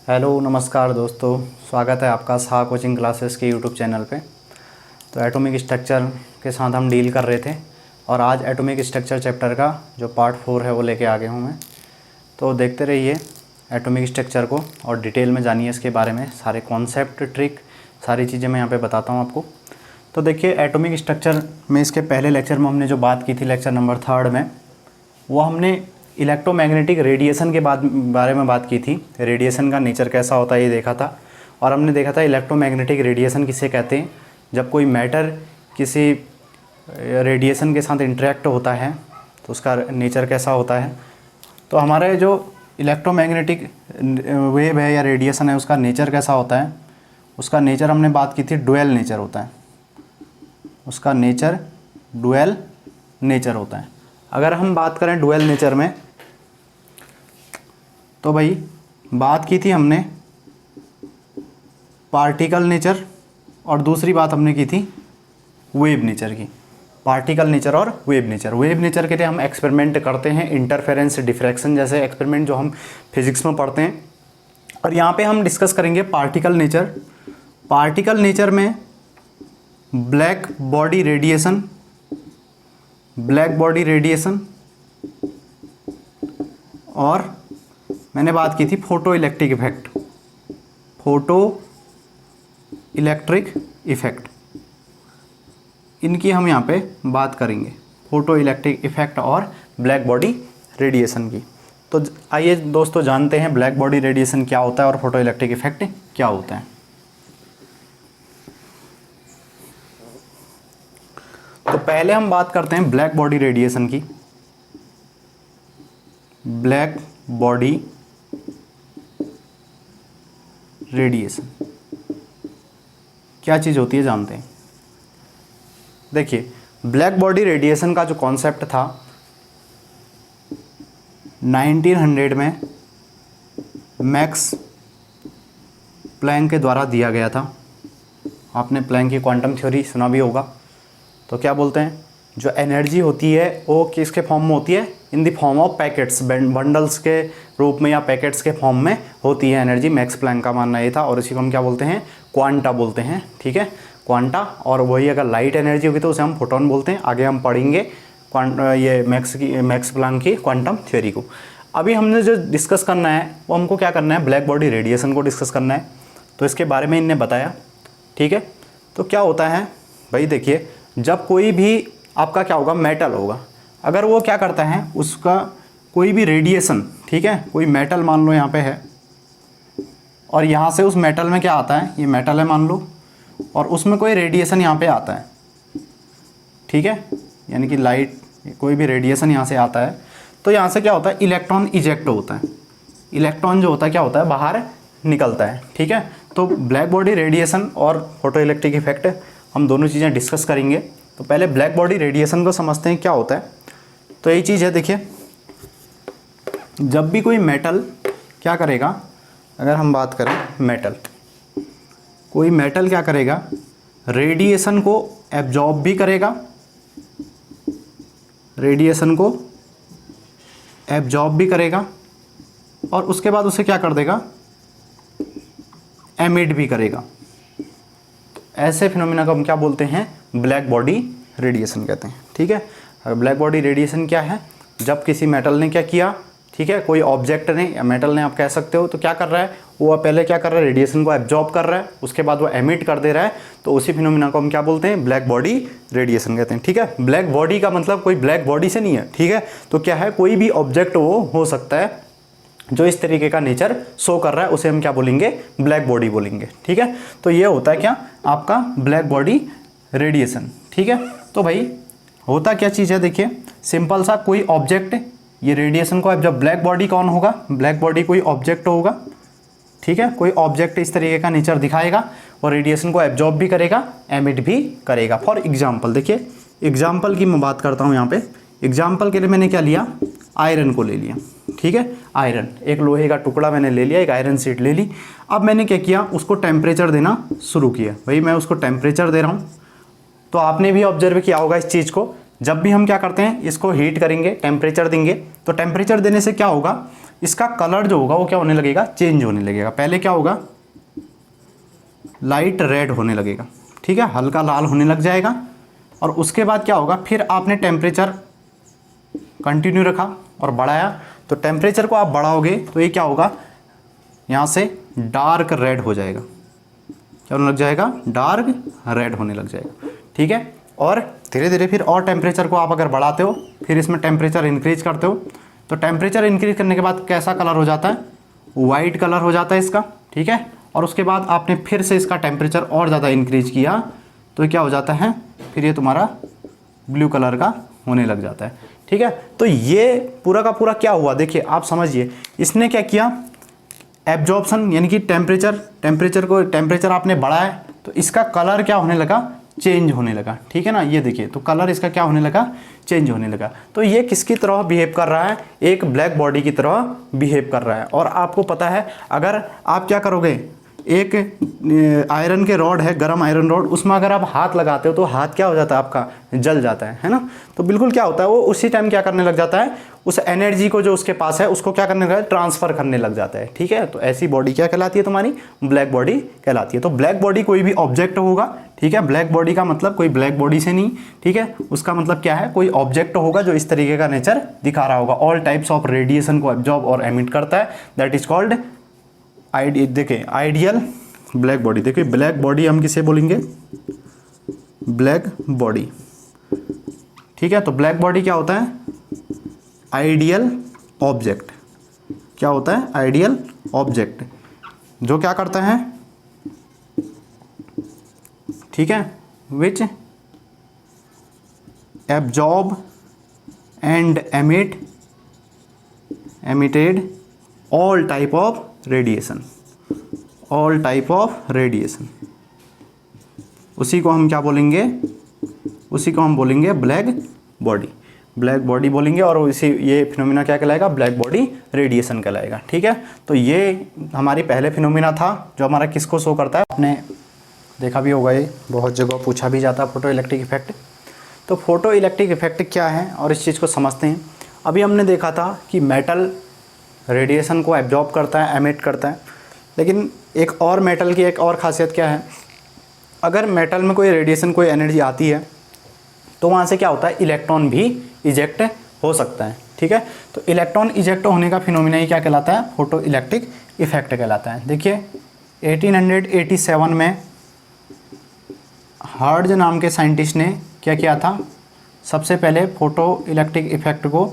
Hello नमस्कार दोस्तों, स्वागत है आपका साहा कोचिंग क्लासेस के यूट्यूब चैनल पे। तो एटॉमिक स्ट्रक्चर के साथ हम डील कर रहे थे और आज एटॉमिक स्ट्रक्चर चैप्टर का जो पार्ट 4 है वो लेके आ गया हूँ मैं। तो देखते रहिए एटॉमिक स्ट्रक्चर को और डिटेल में जानिए इसके बारे में, सारे कॉन्सेप्ट, ट्रिक, सारी चीज़ें मैं यहाँ पर बताता हूँ आपको। तो देखिए एटॉमिक स्ट्रक्चर में इसके पहले लेक्चर में हमने जो बात की थी, लेक्चर नंबर 3 में, वो हमने इलेक्ट्रोमैग्नेटिक रेडिएशन के बारे में बात की थी। रेडिएशन का नेचर कैसा होता है ये देखा था। और हमने देखा था इलेक्ट्रोमैग्नेटिक रेडिएशन किसे कहते हैं, जब कोई मैटर किसी रेडिएशन के साथ इंटरेक्ट होता है तो उसका नेचर कैसा होता है। तो हमारे जो इलेक्ट्रोमैग्नेटिक वेव है या रेडिएशन है उसका नेचर कैसा होता है, उसका नेचर हमने बात की थी डुअल नेचर होता है। उसका नेचर डुअल नेचर होता है। अगर हम बात करें डुअल नेचर में, तो भाई बात की थी हमने पार्टिकल नेचर और दूसरी बात हमने की थी वेव नेचर की। पार्टिकल नेचर और वेव नेचर। वेव नेचर के लिए हम एक्सपेरिमेंट करते हैं, इंटरफेरेंस, डिफ्रैक्शन जैसे एक्सपेरिमेंट जो हम फिजिक्स में पढ़ते हैं। और यहाँ पे हम डिस्कस करेंगे पार्टिकल नेचर। पार्टिकल नेचर में black body radiation, black body radiation और मैंने बात की थी photo electric effect, photo electric effect, इनकी हम यहाँ पे बात करेंगे, फोटो इलेक्ट्रिक इफेक्ट और ब्लैक बॉडी रेडिएशन की। तो आइए दोस्तों जानते हैं ब्लैक बॉडी रेडिएशन क्या होता है और फोटो इलेक्ट्रिक इफेक्ट क्या होता है। तो पहले हम बात करते हैं ब्लैक बॉडी रेडिएशन की। ब्लैक बॉडी रेडिएशन क्या चीज़ होती है जानते हैं। देखिए ब्लैक बॉडी रेडिएशन का जो कॉन्सेप्ट था 1900 में मैक्स प्लैंक के द्वारा दिया गया था। आपने प्लैंक की क्वांटम थ्योरी सुना भी होगा। तो क्या बोलते हैं, जो एनर्जी होती है वो किसके फॉर्म में होती है, in the form of packets, bundles के रूप में या पैकेट्स के फॉर्म में होती है एनर्जी। मैक्स प्लैंक का मानना ये था और इसी को हम क्या बोलते हैं, क्वांटा बोलते हैं। ठीक है, क्वांटा। और वही अगर लाइट एनर्जी होगी तो उसे हम फोटोन बोलते हैं। आगे हम पढ़ेंगे ये मैक्स प्लैंक की क्वांटम थ्योरी को। अभी हमने जो डिस्कस करना है वो हमको क्या करना है, ब्लैक बॉडी रेडिएशन को डिस्कस करना है। तो इसके बारे में इनने बताया। ठीक है, तो क्या होता है भाई, देखिए जब कोई भी आपका क्या होगा, मेटल होगा, अगर वो क्या करता है, उसका कोई भी रेडिएशन, ठीक है, कोई मेटल मान लो यहाँ पे है और यहाँ से उस मेटल में क्या आता है, ये मेटल है मान लो, और उसमें कोई रेडिएशन यहाँ पे आता है। ठीक है, यानी कि लाइट, कोई भी रेडिएशन यहाँ से आता है तो यहाँ से क्या होता है, इलेक्ट्रॉन इजेक्ट होता है। इलेक्ट्रॉन जो होता है क्या होता है, बाहर निकलता है। ठीक है, तो ब्लैक बॉडी रेडिएशन और फोटो इलेक्ट्रिक इफेक्ट हम दोनों चीज़ें डिस्कस करेंगे। तो पहले ब्लैक बॉडी रेडिएशन को समझते हैं क्या होता है। तो यही चीज़ है, देखिए जब भी कोई मेटल क्या करेगा, अगर हम बात करें मेटल, कोई मेटल क्या करेगा, रेडिएशन को एब्जॉर्ब भी करेगा, रेडिएशन को एब्जॉर्ब भी करेगा और उसके बाद उसे क्या कर देगा, एमिट भी करेगा। ऐसे फिनोमिना को हम क्या बोलते हैं, ब्लैक बॉडी रेडिएशन कहते हैं। ठीक है, ब्लैक बॉडी रेडिएशन क्या है, जब किसी मेटल ने क्या किया, ठीक है, कोई ऑब्जेक्ट ने या मेटल ने आप कह सकते हो, तो क्या कर रहा है, वो पहले क्या कर रहा है, रेडिएशन को एब्जॉर्ब कर रहा है, उसके बाद वो एमिट कर दे रहा है। तो उसी फिनोमिना को हम क्या बोलते हैं, ब्लैक बॉडी रेडिएशन कहते हैं। ठीक है, ब्लैक बॉडी का मतलब कोई ब्लैक बॉडी से नहीं है। ठीक है, तो क्या है, कोई भी ऑब्जेक्ट वो हो सकता है जो इस तरीके का नेचर शो कर रहा है, उसे हम क्या बोलेंगे, ब्लैक बॉडी बोलेंगे। ठीक है, तो ये होता है क्या, आपका ब्लैक बॉडी रेडिएशन। ठीक है, तो भाई होता क्या चीज़ है, देखिए सिंपल सा, कोई ऑब्जेक्ट ये रेडिएशन को, अब जब ब्लैक बॉडी कौन होगा, ब्लैक बॉडी कोई ऑब्जेक्ट होगा। ठीक है, कोई ऑब्जेक्ट इस तरीके का नेचर दिखाएगा और रेडिएशन को एब्जॉर्ब भी करेगा, एमिट भी करेगा। फॉर एग्जाम्पल, देखिए एग्जाम्पल की मैं बात करता हूँ यहाँ पे। एग्जाम्पल के लिए मैंने क्या लिया, आयरन को ले लिया। ठीक है, आयरन, एक लोहे का टुकड़ा मैंने ले लिया, एक आयरन शीट ले ली। अब मैंने क्या किया, उसको टेम्परेचर देना शुरू किया। भाई मैं उसको टेम्परेचर दे रहा हूँ। तो आपने भी ऑब्जर्व किया होगा इस चीज़ को, जब भी हम क्या करते हैं, इसको हीट करेंगे, टेम्परेचर देंगे, तो टेम्परेचर देने से क्या होगा, इसका कलर जो होगा वो क्या होने लगेगा, चेंज होने लगेगा। पहले क्या होगा, लाइट रेड होने लगेगा, ठीक है, हल्का लाल होने लग जाएगा। और उसके बाद क्या होगा, फिर आपने टेम्परेचर कंटिन्यू रखा और बढ़ाया, तो टेम्परेचर को आप बढ़ाओगे तो ये क्या होगा, यहाँ से डार्क रेड हो जाएगा, क्या होने लग जाएगा, डार्क रेड होने लग जाएगा, ठीक है। और धीरे धीरे फिर और टेम्परेचर को आप अगर बढ़ाते हो, फिर इसमें टेम्परेचर इंक्रीज करते हो, तो टेम्परेचर इंक्रीज करने के बाद कैसा कलर हो जाता है, वाइट कलर हो जाता है इसका, ठीक है। और उसके बाद आपने फिर से इसका टेम्परेचर और ज़्यादा इंक्रीज किया तो क्या हो जाता है, फिर ये तुम्हारा ब्लू कलर का होने लग जाता है, ठीक है। तो ये पूरा का पूरा क्या हुआ, देखिए आप समझिए, इसने क्या किया, एब्जॉर्प्शन यानी कि टेम्परेचर आपने बढ़ाया तो इसका कलर क्या होने लगा, चेंज होने लगा, ठीक है ना। ये देखिए, तो कलर इसका क्या होने लगा, चेंज होने लगा। तो ये किसकी तरह बिहेव कर रहा है, एक ब्लैक बॉडी की तरह बिहेव कर रहा है। और आपको पता है, अगर आप क्या करोगे, एक आयरन के रॉड है, गरम आयरन रॉड, उसमें अगर आप हाथ लगाते हो तो हाथ क्या हो जाता है आपका, जल जाता है ना। तो बिल्कुल क्या होता है, वो उसी टाइम क्या करने लग जाता है, उस एनर्जी को जो उसके पास है उसको क्या करने लगा, ट्रांसफ़र करने लग जाता है, ठीक है। तो ऐसी बॉडी क्या कहलाती है, तुम्हारी ब्लैक बॉडी कहलाती है। तो ब्लैक बॉडी कोई भी ऑब्जेक्ट होगा, ठीक है, ब्लैक बॉडी का मतलब कोई ब्लैक बॉडी से नहीं, ठीक है, उसका मतलब क्या है, कोई ऑब्जेक्ट होगा जो इस तरीके का नेचर दिखा रहा होगा, ऑल टाइप्स ऑफ रेडिएशन को एब्जॉर्ब और एमिट करता है, दैट इज कॉल्ड देखिए आइडियल ब्लैक बॉडी। देखिए ब्लैक बॉडी हम किसे बोलेंगे, ब्लैक बॉडी, ठीक है। तो ब्लैक बॉडी क्या होता है, आइडियल ऑब्जेक्ट, क्या होता है, आइडियल ऑब्जेक्ट, जो क्या करता है, ठीक है, विच absorb and emitted all type of radiation, all type of radiation, उसी को हम क्या बोलेंगे, उसी को हम बोलेंगे ब्लैक बॉडी, ब्लैक बॉडी बोलेंगे। और इसी ये फिनोमिना क्या कहलाएगा, ब्लैक बॉडी रेडिएशन कहलाएगा, ठीक है। तो ये हमारी पहले फिनोमिना था जो हमारा किसको शो करता है, आपने देखा भी होगा, ये बहुत जगह पूछा भी जाता है, फोटो इलेक्ट्रिक इफेक्ट। तो फोटो इलेक्ट्रिक इफेक्ट क्या है और इस चीज़ को समझते हैं। अभी हमने देखा था कि मेटल रेडिएशन को एब्जॉर्ब करता है, एमिट करता है, लेकिन एक और मेटल की एक और ख़ासियत क्या है, अगर मेटल में कोई रेडिएशन, कोई एनर्जी आती है तो वहाँ से क्या होता है, इलेक्ट्रॉन भी इजेक्ट हो सकता है, ठीक है। तो इलेक्ट्रॉन इजेक्ट होने का फिनोमिना ही क्या कहलाता है, फोटो इलेक्ट्रिक इफेक्ट कहलाता है। देखिए 1887 में हर्ट्ज नाम के साइंटिस्ट ने क्या किया था, सबसे पहले फोटो इलेक्ट्रिक इफेक्ट को,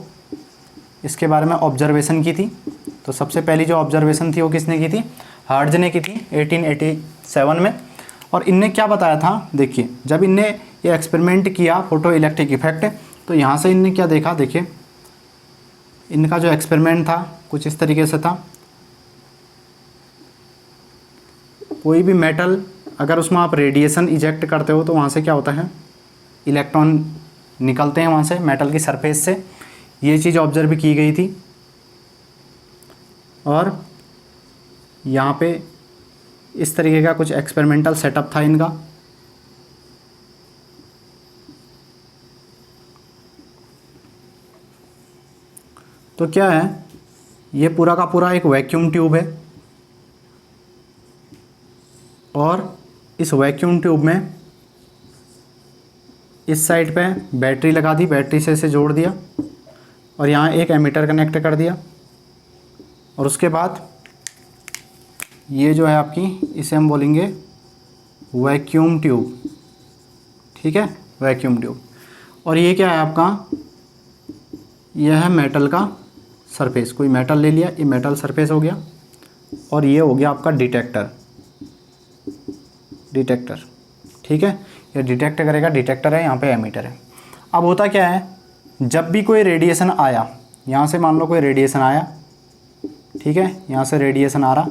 इसके बारे में ऑब्जर्वेशन की थी। तो सबसे पहली जो ऑब्जर्वेशन थी वो किसने की थी, हर्ट्ज ने की थी 1887 में। और इनने क्या बताया था, देखिए जब इनने ये एक्सपेरिमेंट किया फोटो इलेक्ट्रिक इफेक्ट, तो यहाँ से इनने क्या देखा, देखिए इनका जो एक्सपेरिमेंट था कुछ इस तरीके से था, कोई भी मेटल अगर उसमें आप रेडिएशन इजेक्ट करते हो तो वहाँ से क्या होता है, इलेक्ट्रॉन निकलते हैं वहाँ से मेटल की सरफेस से, ये चीज़ ऑब्जर्व की गई थी। और यहाँ पे इस तरीके का कुछ एक्सपेरिमेंटल सेटअप था इनका। तो क्या है, ये पूरा का पूरा एक वैक्यूम ट्यूब है और इस वैक्यूम ट्यूब में इस साइड पे बैटरी लगा दी, बैटरी से इसे जोड़ दिया और यहाँ एक एमीटर कनेक्ट कर दिया। और उसके बाद ये जो है आपकी, इसे हम बोलेंगे वैक्यूम ट्यूब, ठीक है, वैक्यूम ट्यूब। और ये क्या है आपका, यह है मेटल का सरफेस, कोई मेटल ले लिया, ये मेटल सरफेस हो गया। और ये हो गया आपका डिटेक्टर, डिटेक्टर, ठीक है, ये डिटेक्ट करेगा, डिटेक्टर है, यहाँ पे एमीटर है। अब होता क्या है, जब भी कोई रेडिएशन आया, यहाँ से मान लो कोई रेडिएशन आया, ठीक है, यहाँ से रेडिएशन आ रहा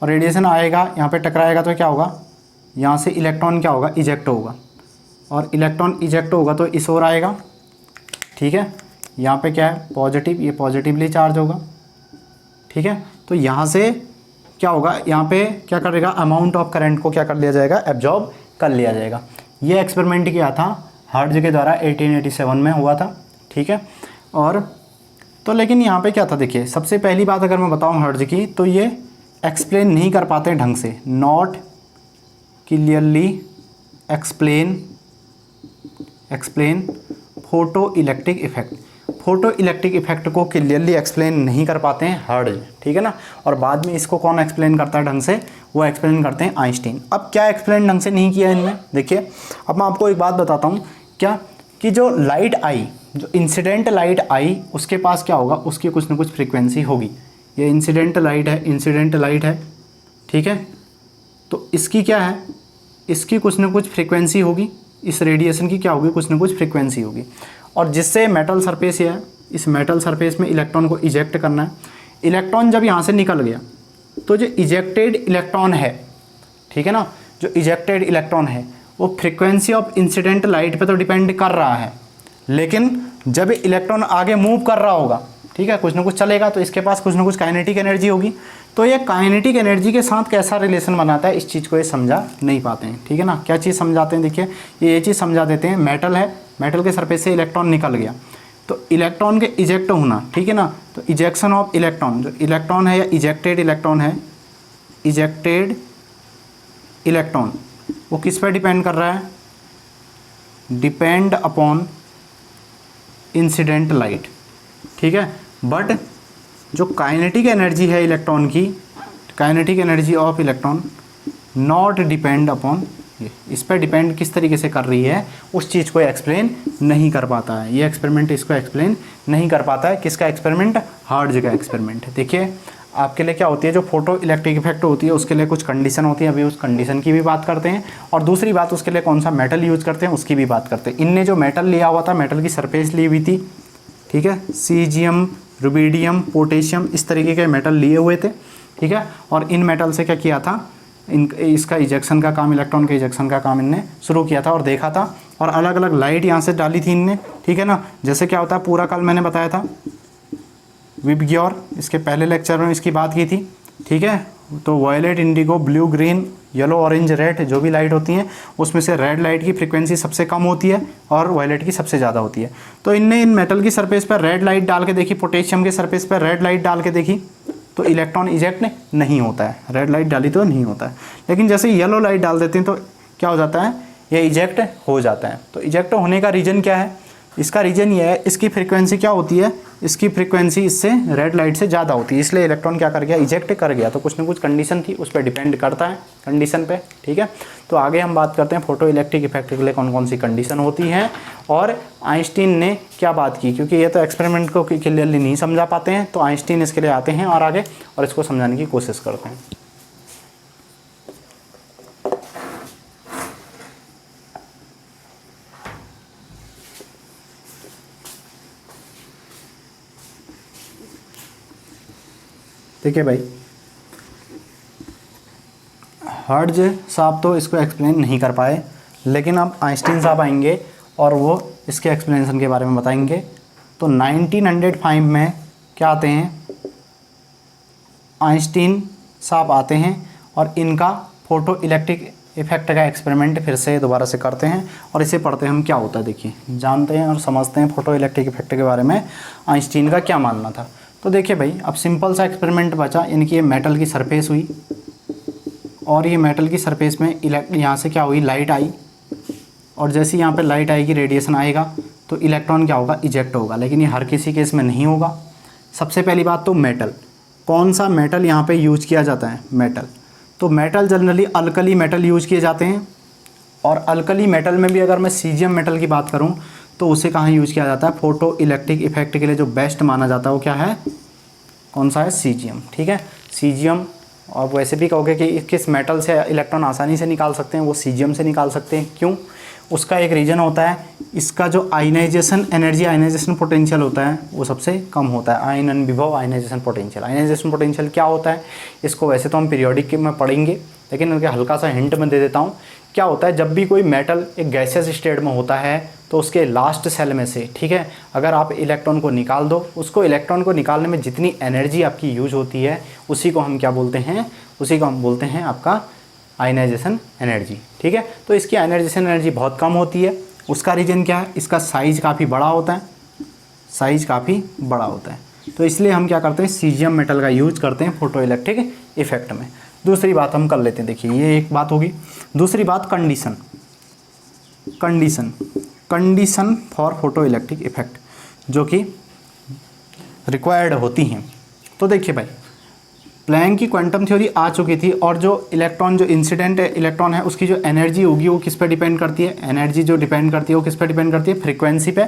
और रेडिएशन आएगा, यहाँ पे टकराएगा तो क्या होगा, यहाँ से इलेक्ट्रॉन क्या होगा, इजेक्ट होगा। और इलेक्ट्रॉन इजेक्ट होगा तो इस ओर आएगा, ठीक है, यहाँ पे क्या है, पॉजिटिव, ये पॉजिटिवली चार्ज होगा, ठीक है। तो यहाँ से क्या होगा, यहाँ पे क्या करेगा, अमाउंट ऑफ करंट को क्या कर लिया जाएगा, एब्जॉर्ब कर लिया जाएगा। ये एक्सपेरिमेंट किया था हर्ट्ज के द्वारा 1887 में हुआ था, ठीक है। और तो लेकिन यहाँ पे क्या था, देखिए सबसे पहली बात अगर मैं बताऊँ हर्ट्ज की, तो ये एक्सप्लेन नहीं कर पाते हैं ढंग से, not clearly explain photo electric effect. Photo electric effect को क्लियरली एक्सप्लेन नहीं कर पाते हैं हर्ट्ज, ठीक है ना। और बाद में इसको कौन एक्सप्लेन करता है ढंग से, वो एक्सप्लेन करते हैं आइंस्टीन। अब क्या एक्सप्लेन ढंग से नहीं किया इनमें, देखिए अब मैं आपको एक बात बताता हूँ, क्या कि जो लाइट आई, जो इंसिडेंट लाइट आई, उसके पास क्या होगा, उसकी कुछ ना कुछ फ्रीक्वेंसी होगी। ये इंसिडेंट लाइट है, ठीक है। तो इसकी क्या है, इसकी कुछ ना कुछ फ्रीक्वेंसी होगी, इस रेडिएशन की क्या होगी, कुछ ना कुछ फ्रीक्वेंसी होगी। और जिससे मेटल सरफेस है, इस मेटल सरफेस में इलेक्ट्रॉन को इजेक्ट करना है। इलेक्ट्रॉन जब यहाँ से निकल गया तो जो इजेक्टेड इलेक्ट्रॉन है, ठीक है ना, जो इजेक्टेड इलेक्ट्रॉन है वो फ्रीक्वेंसी ऑफ इंसिडेंट लाइट पे तो डिपेंड कर रहा है, लेकिन जब इलेक्ट्रॉन आगे मूव कर रहा होगा, ठीक है, कुछ ना कुछ चलेगा, तो इसके पास कुछ ना कुछ काइनेटिक एनर्जी होगी। तो ये काइनेटिक एनर्जी के साथ कैसा रिलेशन बनाता है, इस चीज़ को ये समझा नहीं पाते हैं, ठीक है ना। क्या चीज़ समझाते हैं, देखिए ये चीज़ समझा देते हैं, मेटल है, मेटल के सरफेस से इलेक्ट्रॉन निकल गया, तो इलेक्ट्रॉन के इजेक्ट होना, ठीक है ना। तो इजेक्शन ऑफ इलेक्ट्रॉन, जो इलेक्ट्रॉन है या इजेक्टेड इलेक्ट्रॉन है, इजेक्टेड इलेक्ट्रॉन वो किस पर डिपेंड कर रहा है, डिपेंड अपॉन इंसिडेंट लाइट, ठीक है। बट जो काइनेटिक एनर्जी है इलेक्ट्रॉन की, kinetic energy of electron not depend upon, ये इस पर डिपेंड किस तरीके से कर रही है, उस चीज़ को एक्सप्लेन नहीं कर पाता है। ये एक्सपेरिमेंट इसको एक्सप्लेन नहीं कर पाता है। किसका एक्सपेरिमेंट, हर्ट्ज का एक्सपेरिमेंट। देखिए आपके लिए क्या होती है, जो फोटो इलेक्ट्रिक इफेक्ट होती है उसके लिए कुछ कंडीशन होती है, अभी उस कंडीशन की भी बात करते हैं। और दूसरी बात, उसके लिए कौन सा मेटल यूज करते हैं उसकी भी बात करते हैं। इनने जो मेटल लिया हुआ था, मेटल की सरफेस ली हुई थी, ठीक है, सीजियम, रुबिडियम, पोटेशियम, इस तरीके के मेटल लिए हुए थे, ठीक है। और इन मेटल से क्या किया था, इसका इजेक्शन का काम, इलेक्ट्रॉन के इजेक्शन का काम इनने शुरू किया था और देखा था। और अलग अलग लाइट यहाँ से डाली थी इनने, ठीक है ना। जैसे क्या होता है, पूरा कल मैंने बताया था विबग्योर, इसके पहले लेक्चर में इसकी बात की थी, ठीक है। तो violet, indigo, blue, green, yellow, orange, red, जो भी लाइट होती हैं उसमें से रेड लाइट की फ्रीक्वेंसी सबसे कम होती है और वायलेट की सबसे ज़्यादा होती है। तो इनने इन मेटल की सरफेस पर रेड लाइट डाल के देखी, पोटेशियम के सरफेस पर रेड लाइट डाल के देखी, तो इलेक्ट्रॉन इजेक्ट नहीं होता है। रेड लाइट डाली तो नहीं होता है, लेकिन जैसे येलो लाइट डाल देते हैं तो क्या हो जाता है, ये इजेक्ट हो जाता है। तो इजेक्ट होने का रीज़न क्या है, इसका रीज़न ये है, इसकी फ्रीक्वेंसी क्या होती है, इसकी फ्रीक्वेंसी इससे रेड लाइट से ज़्यादा होती है, इसलिए इलेक्ट्रॉन क्या कर गया, इजेक्ट कर गया। तो कुछ ना कुछ कंडीशन थी, उस पर डिपेंड करता है कंडीशन पे, ठीक है। तो आगे हम बात करते हैं फोटो इलेक्ट्रिक इफेक्ट के लिए कौन कौन सी कंडीशन होती हैं और आइंस्टीन ने क्या बात की, क्योंकि ये तो एक्सपेरिमेंट को क्लियरली नहीं समझा पाते हैं, तो आइंस्टीन इसके लिए आते हैं और आगे और इसको समझाने की कोशिश करते हैं। ठीक है भाई, हर्ट्ज साहब तो इसको एक्सप्लेन नहीं कर पाए, लेकिन अब आइंस्टीन साहब आएंगे और वो इसके एक्सप्लेनेशन के बारे में बताएंगे। तो 1905 में क्या आते हैं, आइंस्टीन साहब आते हैं और इनका फोटो इलेक्ट्रिक इफेक्ट का एक्सपेरिमेंट फिर से दोबारा से करते हैं और इसे पढ़ते हैं हम क्या होता है। देखिए, जानते हैं और समझते हैं फोटो इलेक्ट्रिक इफेक्ट के बारे में आइंस्टीन का क्या मानना था। तो देखिए भाई, अब सिंपल सा एक्सपेरिमेंट बचा, इनकी ये मेटल की सरफेस हुई और ये मेटल की सरफेस में यहाँ से क्या हुई, लाइट आई, और जैसे यहाँ पे लाइट आएगी, रेडिएशन आएगा, तो इलेक्ट्रॉन क्या होगा, इजेक्ट होगा। लेकिन ये हर किसी केस में नहीं होगा। सबसे पहली बात तो मेटल, कौन सा मेटल यहाँ पे यूज किया जाता है, मेटल। तो metal generally alkali metal use किए जाते हैं, और अल्कली मेटल में भी अगर मैं सीजियम मेटल की बात करूँ तो उसे कहाँ यूज किया जाता है, फोटो इलेक्ट्रिक इफेक्ट के लिए जो बेस्ट माना जाता है वो क्या है, कौन सा है, सीजियम, ठीक है, सीजियम। और वैसे भी कहोगे कि किस मेटल से इलेक्ट्रॉन आसानी से निकाल सकते हैं, वो सीजियम से निकाल सकते हैं। क्यों, उसका एक रीज़न होता है, इसका जो आयनाइजेशन एनर्जी, आयनाइजेशन पोटेंशियल होता है वो सबसे कम होता है। आयनन विभव आयनाइजेशन पोटेंशियल। आयनाइजेशन पोटेंशियल क्या होता है, इसको वैसे तो हम पीरियोडिक में पढ़ेंगे, लेकिन उनके हल्का सा हिंट में दे देता हूँ। क्या होता है, जब भी कोई मेटल एक गैसियस स्टेट में होता है तो उसके लास्ट सेल में से, ठीक है, अगर आप इलेक्ट्रॉन को निकाल दो, उसको इलेक्ट्रॉन को निकालने में जितनी एनर्जी आपकी यूज होती है उसी को हम क्या बोलते हैं, उसी को हम बोलते हैं आपका आयनाइजेशन एनर्जी, ठीक है। तो इसकी आयनाइजेशन एनर्जी बहुत कम होती है। उसका रीज़न क्या है, इसका साइज़ काफ़ी बड़ा होता है, साइज़ काफ़ी बड़ा होता है। तो इसलिए हम क्या करते हैं, सीजियम मेटल का यूज करते हैं फोटो इलेक्ट्रिक इफेक्ट में। दूसरी बात हम कर लेते हैं, देखिए ये एक बात होगी। दूसरी बात condition, condition for photo electric effect जो कि रिक्वायर्ड होती हैं। तो देखिए भाई, प्लैंक की क्वांटम थ्योरी आ चुकी थी, और जो इलेक्ट्रॉन, जो इंसिडेंट इलेक्ट्रॉन है, उसकी जो एनर्जी होगी वो किस पे डिपेंड करती है, एनर्जी जो डिपेंड करती है वो किस पे डिपेंड करती है, फ्रीक्वेंसी पे।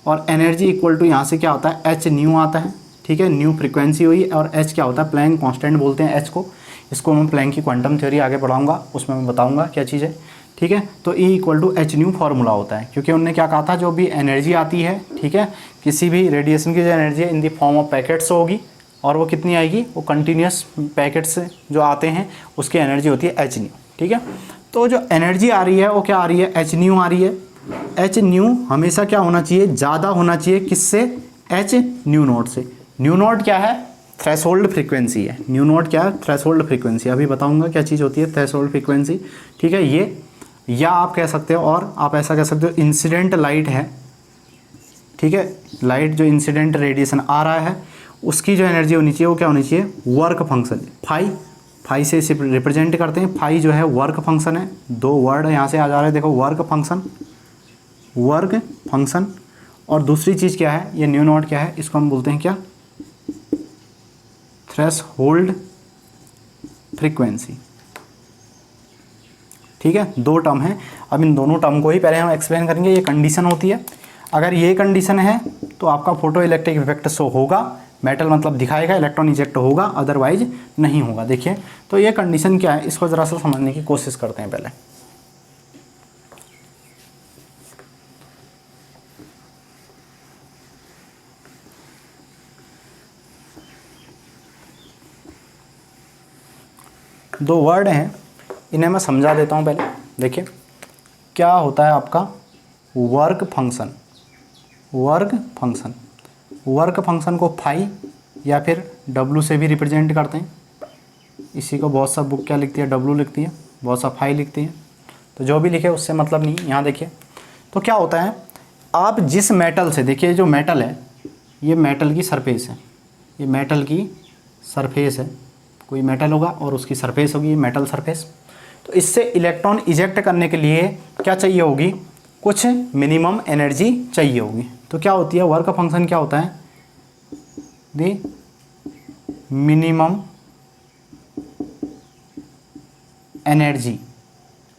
और एनर्जी इक्वल टू यहाँ से क्या होता है, एच न्यू आता है, ठीक है, न्यू फ्रीक्वेंसी हुई, और एच क्या होता है, प्लैंक कांस्टेंट बोलते हैं एच को। इसको मैं प्लैंक की क्वांटम थ्योरी आगे पढ़ाऊंगा, उसमें मैं बताऊंगा क्या चीज़ है, ठीक है। तो E equal to h nu formula होता है, क्योंकि उन्होंने क्या कहा था, जो भी एनर्जी आती है, ठीक है, किसी भी रेडिएशन की जो एनर्जी है इन दी फॉर्म ऑफ पैकेट्स होगी, और वो कितनी आएगी, वो कंटिन्यूस पैकेट्स जो आते हैं उसकी एनर्जी होती है एच न्यू, ठीक है। तो जो एनर्जी आ रही है वो क्या आ रही है, एच न्यू आ रही है। एच न्यू हमेशा क्या होना चाहिए, ज़्यादा होना चाहिए, किससे, एच न्यू नॉट से। न्यू नॉट क्या है, थ्रेशोल्ड फ्रीक्वेंसी है। न्यू नॉट क्या है, थ्रेशोल्ड फ्रीक्वेंसी। अभी बताऊंगा क्या चीज़ होती है थ्रेशोल्ड फ्रीक्वेंसी, ठीक है। ये, या आप कह सकते हो, और आप ऐसा कह सकते हो, इंसिडेंट लाइट है, ठीक है, लाइट जो इंसिडेंट रेडिएशन आ रहा है उसकी जो एनर्जी होनी चाहिए वो क्या होनी चाहिए, वर्क फंक्शन। फाई से इसे रिप्रेजेंट करते हैं। फाई जो है वर्क फंक्शन है, दो वर्ड यहाँ से आ जा रहे हैं, देखो, वर्क फंक्शन। और दूसरी चीज़ क्या है, ये न्यू नॉट क्या है, इसको हम बोलते हैं क्या, थ्रेशोल्ड फ्रीक्वेंसी, ठीक है। दो टर्म है, अब इन दोनों टर्म को ही पहले हम एक्सप्लेन करेंगे। ये कंडीशन होती है, अगर ये कंडीशन है तो आपका फोटो इलेक्ट्रिक इफेक्ट शो होगा, मेटल मतलब दिखाएगा, इलेक्ट्रॉन इजेक्ट होगा, अदरवाइज नहीं होगा। देखिए, तो ये कंडीशन क्या है, इसको ज़रा सा समझने की कोशिश करते हैं पहले। दो वर्ड हैं, इन्हें मैं समझा देता हूँ पहले। देखिए, क्या होता है आपका वर्क फंक्शन को फाई या फिर डब्लू से भी रिप्रेजेंट करते हैं। इसी को बहुत सा बुक क्या लिखती है, डब्लू लिखती है, बहुत सा फाई लिखती है, तो जो भी लिखे उससे मतलब नहीं। यहाँ देखिए, तो क्या होता है, आप जिस मेटल से, देखिए जो मेटल है, ये मेटल की सरफेस है, ये मेटल की सरफेस है, कोई मेटल होगा और उसकी सरफेस होगी, मेटल सरफेस। तो इससे इलेक्ट्रॉन इजेक्ट करने के लिए क्या चाहिए होगी, कुछ मिनिमम एनर्जी चाहिए होगी। तो क्या होती है, वर्क फंक्शन क्या होता है, दी मिनिमम एनर्जी,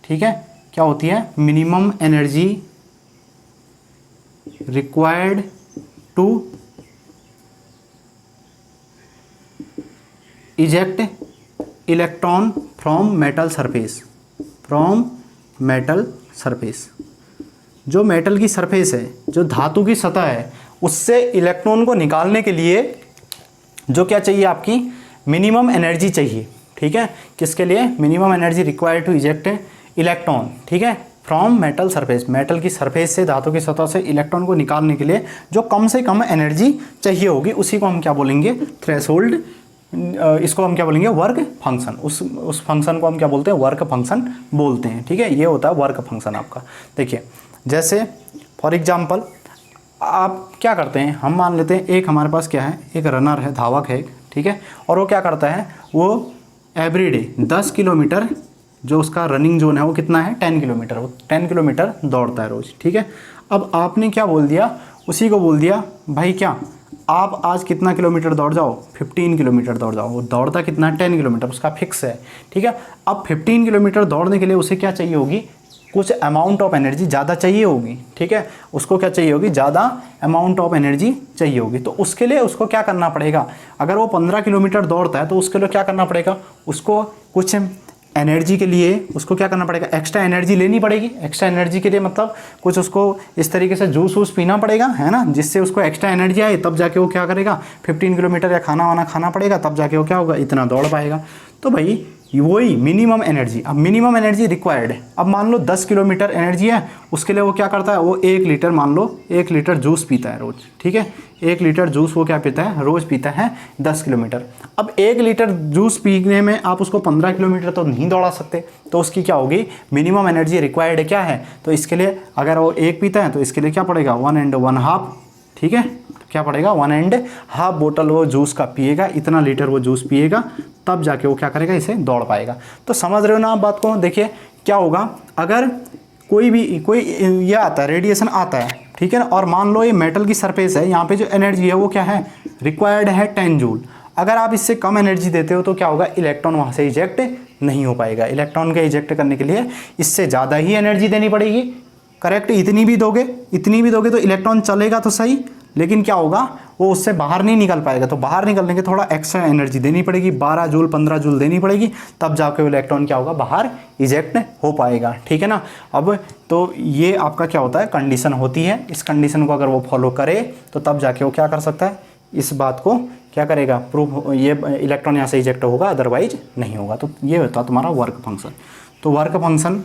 ठीक है, क्या होती है, minimum energy required to eject electron from metal surface. जो मेटल की सरफेस है, जो धातु की सतह है, उससे इलेक्ट्रॉन को निकालने के लिए जो क्या चाहिए, आपकी मिनिमम एनर्जी चाहिए, ठीक है। किसके लिए, minimum energy required to eject electron, ठीक है, फ्रॉम मेटल सरफेस। मेटल की सरफेस से, धातु की सतह से इलेक्ट्रॉन को निकालने के लिए जो कम से कम एनर्जी चाहिए होगी, उसी को हम क्या बोलेंगे, थ्रेशोल्ड। इसको हम क्या बोलेंगे, वर्क फंक्शन। उस फंक्शन को हम क्या बोलते हैं, वर्क फंक्शन बोलते हैं, ठीक है। ये होता है वर्क फंक्शन आपका। देखिए, जैसे फॉर एग्जांपल आप क्या करते हैं, हम मान लेते हैं एक हमारे पास क्या है, एक रनर है, धावक है, ठीक है, और वो क्या करता है, वो एवरीडे 10 किलोमीटर, जो उसका रनिंग जोन है वो कितना है, 10 किलोमीटर, वो 10 किलोमीटर दौड़ता है रोज़, ठीक है। अब आपने क्या बोल दिया, उसी को बोल दिया, भाई क्या आप आज कितना किलोमीटर दौड़ जाओ, 15 किलोमीटर दौड़ जाओ। वो दौड़ता कितना है, 10 किलोमीटर, उसका फिक्स है, ठीक है। अब 15 किलोमीटर दौड़ने के लिए उसे क्या चाहिए होगी, कुछ अमाउंट ऑफ एनर्जी ज़्यादा चाहिए होगी, ठीक है। उसको क्या चाहिए होगी, ज़्यादा अमाउंट ऑफ एनर्जी चाहिए होगी। तो उसके लिए उसको क्या करना पड़ेगा, अगर वो 15 किलोमीटर दौड़ता है तो उसके लिए क्या करना पड़ेगा, उसको कुछ एनर्जी के लिए उसको क्या करना पड़ेगा, एक्स्ट्रा एनर्जी लेनी पड़ेगी। एक्स्ट्रा एनर्जी के लिए मतलब कुछ उसको इस तरीके से जूस वूस पीना पड़ेगा, है ना, जिससे उसको एक्स्ट्रा एनर्जी आए, तब जाके वो क्या करेगा, 15 किलोमीटर या खाना वाना खाना पड़ेगा, तब जाके वो क्या होगा, इतना दौड़ पाएगा। तो भाई वही मिनिमम एनर्जी। अब मिनिमम एनर्जी रिक्वायर्ड है। अब मान लो 10 किलोमीटर एनर्जी है, उसके लिए वो क्या करता है, वो 1 लीटर, मान लो 1 लीटर जूस पीता है रोज़, ठीक है। 1 लीटर जूस वो क्या पीता है, रोज़ पीता है 10 किलोमीटर। अब 1 लीटर जूस पीने में आप उसको 15 किलोमीटर तो नहीं दौड़ा सकते, तो उसकी क्या होगी, मिनिमम एनर्जी रिक्वायर्ड क्या है। तो इसके लिए अगर वो 1 पीता है तो इसके लिए क्या पड़ेगा, 1 and 1/2, ठीक है, क्या पड़ेगा, 1.5 बोतल वो जूस का पिएगा, इतना लीटर वो जूस पिएगा, तब जाके वो क्या करेगा, इसे दौड़ पाएगा। तो समझ रहे हो ना आप बात को। देखिए क्या होगा, अगर कोई ये आता है, रेडिएशन आता है, ठीक है ना, और मान लो ये मेटल की सरफेस है, यहाँ पे जो एनर्जी है वो क्या है, रिक्वायर्ड है 10 जूल। अगर आप इससे कम एनर्जी देते हो तो क्या होगा, इलेक्ट्रॉन वहाँ से इजेक्ट नहीं हो पाएगा। इलेक्ट्रॉन के इजेक्ट करने के लिए इससे ज़्यादा ही एनर्जी देनी पड़ेगी। करेक्ट, इतनी भी दोगे तो इलेक्ट्रॉन चलेगा तो सही, लेकिन क्या होगा, वो उससे बाहर नहीं निकल पाएगा। तो बाहर निकलने के थोड़ा एक्स्ट्रा एनर्जी देनी पड़ेगी, 12 जूल 15 जूल देनी पड़ेगी, तब जाके वो इलेक्ट्रॉन क्या होगा, बाहर इजेक्ट हो पाएगा। ठीक है ना। अब तो ये आपका क्या होता है, कंडीशन होती है। इस कंडीशन को अगर वो फॉलो करे तो तब जाके वो क्या कर सकता है, इस बात को क्या करेगा, प्रूफ, ये इलेक्ट्रॉन यहाँ से इजेक्ट होगा, अदरवाइज नहीं होगा। तो ये होता है तुम्हारा वर्क फंक्शन। तो वर्क फंक्शन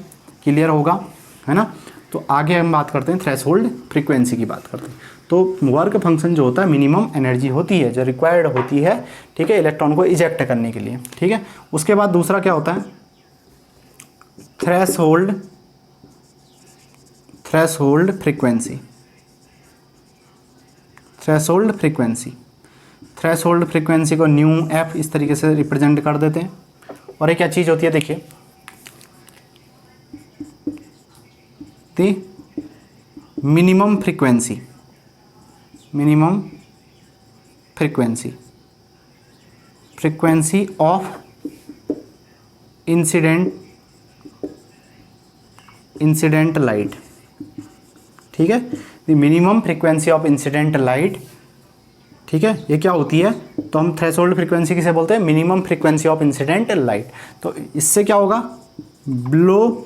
क्लियर होगा, है ना। तो आगे हम बात करते हैं थ्रेशोल्ड फ्रीक्वेंसी की बात करते हैं। तो वर्क फंक्शन जो होता है, मिनिमम एनर्जी होती है जो रिक्वायर्ड होती है, ठीक है, इलेक्ट्रॉन को इजेक्ट करने के लिए। ठीक है, उसके बाद दूसरा क्या होता है, थ्रेशोल्ड फ्रीक्वेंसी। थ्रेशोल्ड फ्रीक्वेंसी को न्यू एफ इस तरीके से रिप्रेजेंट कर देते हैं। और एक क्या चीज़ होती है, देखिए, minimum frequency of incident light. ठीक है, the minimum frequency of incident light. ठीक है, ये क्या होती है, तो हम थ्रेशोल्ड फ्रीक्वेंसी किसे बोलते हैं, minimum frequency of incident light. तो इससे क्या होगा, below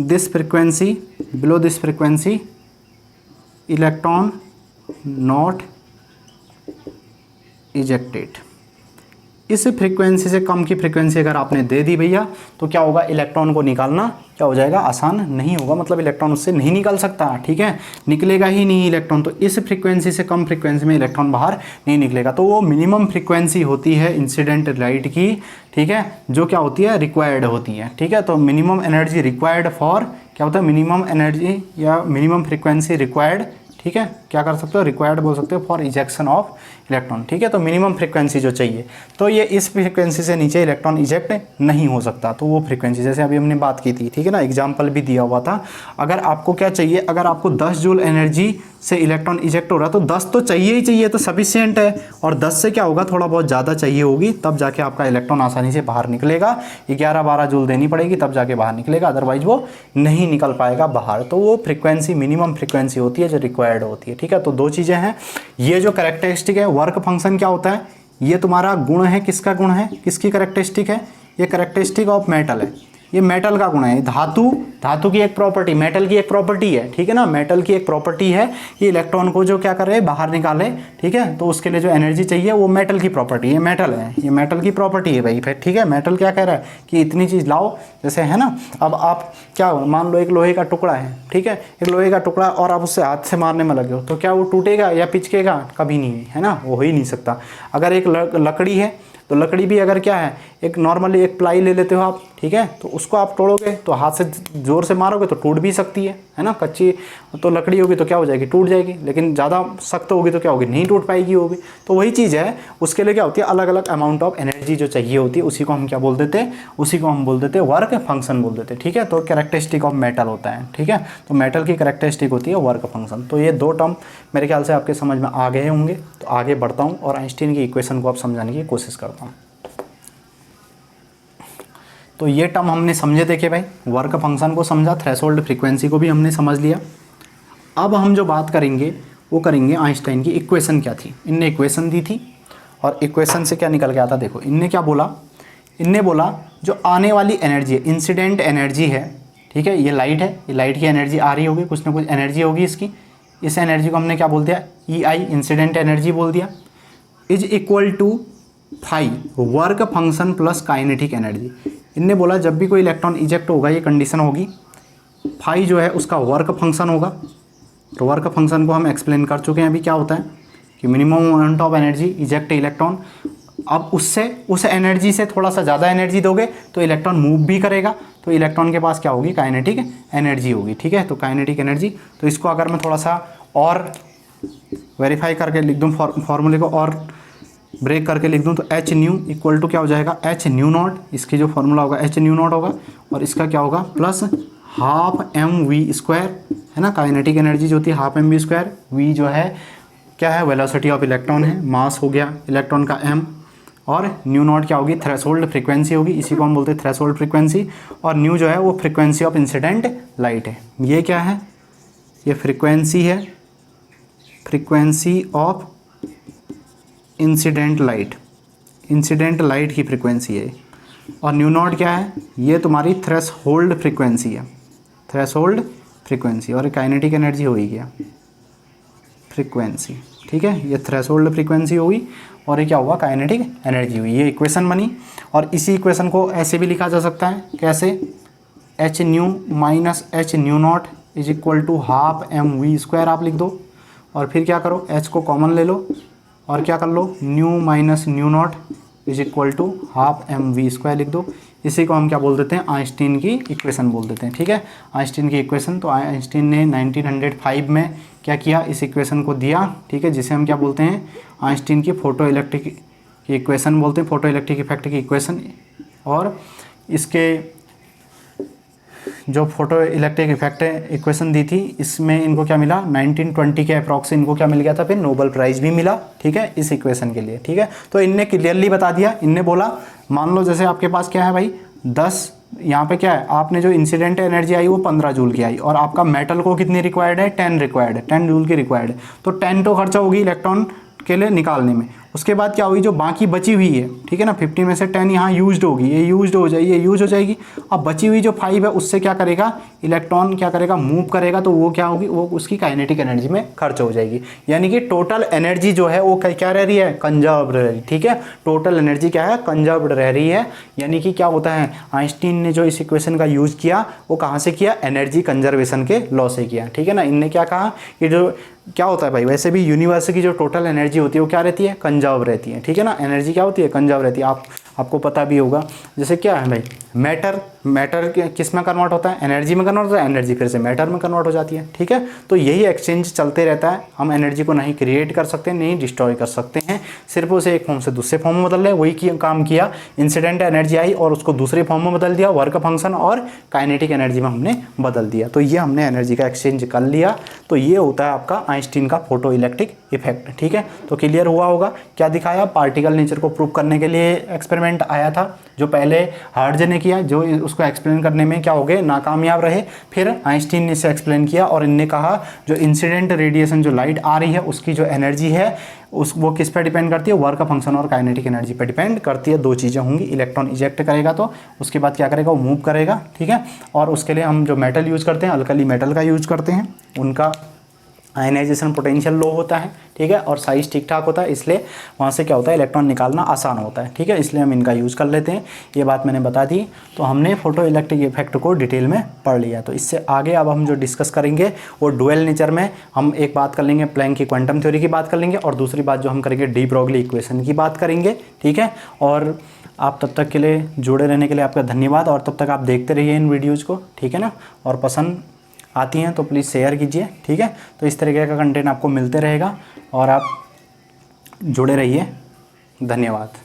this frequency electron not ejected. इस फ्रीक्वेंसी से कम की फ्रीक्वेंसी अगर आपने दे दी भैया, तो क्या होगा, इलेक्ट्रॉन को निकालना क्या हो जाएगा, आसान नहीं होगा, मतलब इलेक्ट्रॉन उससे नहीं निकल सकता। ठीक है, निकलेगा ही नहीं इलेक्ट्रॉन। तो इस फ्रीक्वेंसी से कम फ्रीक्वेंसी में इलेक्ट्रॉन बाहर नहीं निकलेगा। तो वो मिनिमम फ्रीक्वेंसी होती है इंसिडेंट लाइट की, ठीक है, जो क्या होती है, रिक्वायर्ड होती है। ठीक है, तो मिनिमम एनर्जी रिक्वायर्ड फॉर, क्या होता है, मिनिमम एनर्जी या मिनिमम फ्रीक्वेंसी रिक्वायर्ड। ठीक है, क्या कर सकते हो, रिक्वायर्ड बोल सकते हो फॉर इजेक्शन ऑफ इलेक्ट्रॉन। ठीक है, तो मिनिमम फ्रीक्वेंसी जो चाहिए, तो ये इस फ्रीक्वेंसी से नीचे इलेक्ट्रॉन इजेक्ट नहीं हो सकता। तो वो फ्रीक्वेंसी जैसे अभी हमने बात की थी, ठीक है ना, एग्जाम्पल भी दिया हुआ था। अगर आपको क्या चाहिए, अगर आपको 10 जूल एनर्जी से इलेक्ट्रॉन इजेक्ट हो रहा है, तो 10 तो चाहिए ही चाहिए, तो सफिशियंट है। और 10 से क्या होगा, थोड़ा बहुत ज़्यादा चाहिए होगी, तब जाके आपका इलेक्ट्रॉन आसानी से बाहर निकलेगा। 11-12 जूल देनी पड़ेगी, तब जाके बाहर निकलेगा, अदरवाइज वो नहीं निकल पाएगा बाहर। तो वो फ्रीक्वेंसी मिनिमम फ्रीक्वेंसी होती है जो रिक्वायर्ड होती है। ठीक है, तो दो चीज़ें हैं। ये जो कैरेक्टरिस्टिक है, वर्क फंक्शन क्या होता है, ये तुम्हारा गुण है, किसका गुण है, किसकी कैरेक्टरिस्टिक है, ये कैरेक्टरिस्टिक ऑफ मेटल है। ये मेटल का गुण है, धातु की एक प्रॉपर्टी, मेटल की एक प्रॉपर्टी है। ठीक है ना, मेटल की एक प्रॉपर्टी है कि इलेक्ट्रॉन को जो क्या करे, बाहर निकाले। ठीक है, तो उसके लिए जो एनर्जी चाहिए वो मेटल की प्रॉपर्टी है, मेटल है, ये मेटल की प्रॉपर्टी है भाई। फिर ठीक है, मेटल क्या कह रहा है कि इतनी चीज़ लाओ, जैसे है ना। अब आप क्या, मान लो एक लोहे का टुकड़ा है, ठीक है, एक लोहे का टुकड़ा, और आप उससे हाथ से मारने में लगे हो, तो क्या वो टूटेगा या पिचकेगा, कभी नहीं, है ना, वो हो ही नहीं सकता। अगर एक लकड़ी है, तो लकड़ी भी अगर क्या है, एक नॉर्मली एक प्लाई ले लेते हो आप, ठीक है, तो उसको आप तोड़ोगे तो हाथ से ज़ोर से मारोगे तो टूट भी सकती है ना। कच्ची तो लकड़ी होगी तो क्या हो जाएगी, टूट जाएगी, लेकिन ज़्यादा सख्त होगी तो क्या होगी, नहीं टूट पाएगी वो भी। तो वही चीज़ है, उसके लिए क्या होती है, अलग अलग अमाउंट ऑफ एनर्जी जो चाहिए होती है, उसी को हम क्या बोल देते हैं, उसी को हम बोल देते हैं वर्क फंक्शन बोल देते हैं। ठीक है, तो कैरेक्टरिस्टिक ऑफ मेटल होता है। ठीक है, तो मेटल की कैरेक्टरिस्टिक होती है वर्क फंक्शन। तो ये दो टर्म मेरे ख्याल से आपके समझ में आ गए होंगे। तो आगे बढ़ता हूँ और आइंस्टीन की इक्वेशन को आप समझाने की कोशिश करता हूँ। तो ये टर्म हमने समझे, देखे भाई, वर्क फंक्शन को समझा, थ्रेशोल्ड फ्रीक्वेंसी को भी हमने समझ लिया। अब हम जो बात करेंगे वो करेंगे आइंस्टाइन की इक्वेशन क्या थी। इनने इक्वेशन दी थी और इक्वेशन से क्या निकल के आता, देखो इनने क्या बोला, इनने बोला जो आने वाली एनर्जी है, इंसिडेंट एनर्जी है, ठीक है, ये लाइट है, ये लाइट की एनर्जी आ रही होगी, कुछ ना कुछ एनर्जी होगी इसकी। इस एनर्जी को हमने क्या बोल दिया, EI, इंसिडेंट एनर्जी बोल दिया, is equal to phi work function plus kinetic energy. इनने बोला जब भी कोई इलेक्ट्रॉन इजेक्ट होगा, ये कंडीशन होगी, फाई जो है उसका वर्क फंक्शन होगा। तो वर्क फंक्शन को हम एक्सप्लेन कर चुके हैं अभी, क्या होता है कि minimum amount of energy eject electron. अब उससे उस एनर्जी से थोड़ा सा ज़्यादा एनर्जी दोगे तो इलेक्ट्रॉन मूव भी करेगा, तो इलेक्ट्रॉन के पास क्या होगी, काइनेटिक एनर्जी होगी। ठीक है, तो काइनेटिक एनर्जी, तो इसको अगर मैं थोड़ा सा और वेरीफाई करके लिख दूँ फॉर्मूले को और ब्रेक करके लिख दूँ तो एच न्यू इक्वल टू क्या हो जाएगा, एच न्यू नॉट, इसकी जो फॉर्मूला होगा एच न्यू नॉट होगा और इसका क्या होगा plus half m v square, है ना। काइनेटिक एनर्जी जो होती है half m v square, v जो है क्या है, वेलोसिटी ऑफ इलेक्ट्रॉन है, मास हो गया इलेक्ट्रॉन का एम, और न्यू नॉट क्या होगी, थ्रेशोल्ड फ्रीक्वेंसी होगी, इसी को हम बोलते हैं थ्रेशोल्ड फ्रीक्वेंसी, और न्यू जो है वो फ्रीक्वेंसी ऑफ इंसिडेंट लाइट है। ये क्या है, ये फ्रीक्वेंसी है, frequency of incident light, incident light की फ्रीक्वेंसी है। और न्यू नॉट क्या है, ये तुम्हारी थ्रेशोल्ड फ्रीक्वेंसी है, थ्रेशोल्ड फ्रीक्वेंसी, और काइनेटिक एनर्जी होगी क्या, फ्रीक्वेंसी, ठीक है। ये थ्रेशोल्ड फ्रीक्वेंसी होगी और ये क्या हुआ, काइनेटिक एनर्जी हुई। ये इक्वेशन बनी और इसी इक्वेशन को ऐसे भी लिखा जा सकता है, कैसे, h nu minus h nu naught is equal to half m v square आप लिख दो, और फिर क्या करो, एच को कॉमन ले लो और क्या कर लो, nu minus nu naught is equal to half m v square लिख दो। इसी को हम क्या बोल देते हैं, आइंस्टीन की इक्वेशन बोल देते हैं, ठीक है, आइंस्टीन की इक्वेशन। तो आइंस्टीन ने 1905 में क्या किया, इस इक्वेशन को दिया, ठीक है, जिसे हम क्या बोलते हैं, आइंस्टीन की फोटो इलेक्ट्रिक की इक्वेशन बोलते हैं, फोटो इलेक्ट्रिक इफेक्ट की इक्वेशन। और इसके जो फोटो इलेक्ट्रिक इफेक्ट इक्वेशन दी थी, इसमें इनको क्या मिला, 1920 के अप्रॉक्स इनको क्या मिल गया था, फिर नोबेल प्राइज़ भी मिला, ठीक है, इस इक्वेशन के लिए, ठीक है। तो इनने क्लियरली बता दिया, इनने बोला मान लो जैसे आपके पास क्या है भाई 10, यहाँ पे क्या है, आपने जो इंसिडेंट एनर्जी आई वो 15 जूल की आई, और आपका मेटल को कितनी रिक्वायर्ड है, 10 रिक्वायर्ड है, 10 जूल की रिक्वायर्ड है, तो 10 तो खर्चा होगी इलेक्ट्रॉन के लिए निकालने में। उसके बाद क्या हुई, जो बाकी बची हुई है, ठीक है ना, 50 में से 10 यहाँ यूज्ड होगी, ये यूज्ड हो जाएगी, ये यूज हो जाएगी। अब बची हुई जो 5 है उससे क्या करेगा, इलेक्ट्रॉन क्या करेगा, मूव करेगा, तो वो क्या होगी, वो उसकी काइनेटिक एनर्जी में खर्च हो जाएगी। यानी कि टोटल एनर्जी जो है वो क्या रह रही है, कंजर्व्ड रह रही, ठीक है, टोटल एनर्जी क्या है, कंजर्व्ड रह रही है। यानी कि क्या होता है, आइंस्टीन ने जो इस इक्वेशन का यूज किया वो कहाँ से किया, एनर्जी कंजर्वेशन के लॉ से किया, ठीक है ना। इनने क्या कहा कि जो क्या होता है भाई, वैसे भी यूनिवर्स की जो टोटल एनर्जी होती है वो क्या रहती है, कंजर्व रहती है, ठीक है ना, एनर्जी क्या होती है, कंजर्व रहती है। आपको पता भी होगा, जैसे क्या है भाई, मैटर किस में कन्वर्ट होता है, एनर्जी में कन्वर्ट होता है, एनर्जी फिर से मैटर में कन्वर्ट हो जाती है, ठीक है। तो यही एक्सचेंज चलते रहता है, हम एनर्जी को नहीं क्रिएट कर सकते, नहीं डिस्ट्रॉय कर सकते हैं, सिर्फ उसे एक फॉर्म से दूसरे फॉर्म में बदल रहे, वही काम किया, इंसिडेंट एनर्जी आई और उसको दूसरे फॉर्म में बदल दिया, वर्क फंक्शन और काइनेटिक एनर्जी में हमने बदल दिया, तो ये हमने एनर्जी का एक्सचेंज कर लिया। तो ये होता है आपका आइंस्टीन का फोटो इलेक्ट्रिक इफेक्ट, ठीक है। तो क्लियर हुआ होगा, क्या दिखाया, पार्टिकल नेचर को प्रूव करने के लिए एक्सपेरिमेंट आया था, जो पहले हार्ट्ज ने किया, जो उसको एक्सप्लेन करने में क्या हो गए, नाकामयाब रहे, फिर आइंस्टीन ने इसे एक्सप्लेन किया और इनने कहा जो इंसिडेंट रेडिएशन जो लाइट आ रही है उसकी जो एनर्जी है वो किस पे डिपेंड करती है, वर्क फंक्शन और काइनेटिक एनर्जी पे डिपेंड करती है। दो चीज़ें होंगी, इलेक्ट्रॉन इजेक्ट करेगा तो उसके बाद क्या करेगा, वो मूव करेगा, ठीक है। और उसके लिए हम जो मेटल यूज़ करते हैं, अल्कली मेटल का यूज़ करते हैं, उनका आयनाइजेशन पोटेंशियल लो होता है, ठीक है, और साइज ठीक ठाक होता है, इसलिए वहाँ से क्या होता है, इलेक्ट्रॉन निकालना आसान होता है, ठीक है, इसलिए हम इनका यूज़ कर लेते हैं। ये बात मैंने बता दी। तो हमने फोटो इलेक्ट्रिक इफेक्ट को डिटेल में पढ़ लिया। तो इससे आगे अब हम जो डिस्कस करेंगे वो डुअल नेचर में हम एक बात कर लेंगे, प्लैंक की क्वांटम थ्योरी की बात कर लेंगे, और दूसरी बात जो हम करेंगे डी ब्रोगली इक्वेशन की बात करेंगे, ठीक है। और आप तब तक के लिए जुड़े रहने के लिए आपका धन्यवाद, और तब तक आप देखते रहिए इन वीडियोज़ को, ठीक है ना, और पसंद आती हैं तो प्लीज़ शेयर कीजिए, ठीक है। तो इस तरीके का कंटेंट आपको मिलते रहेगा और आप जुड़े रहिए। धन्यवाद।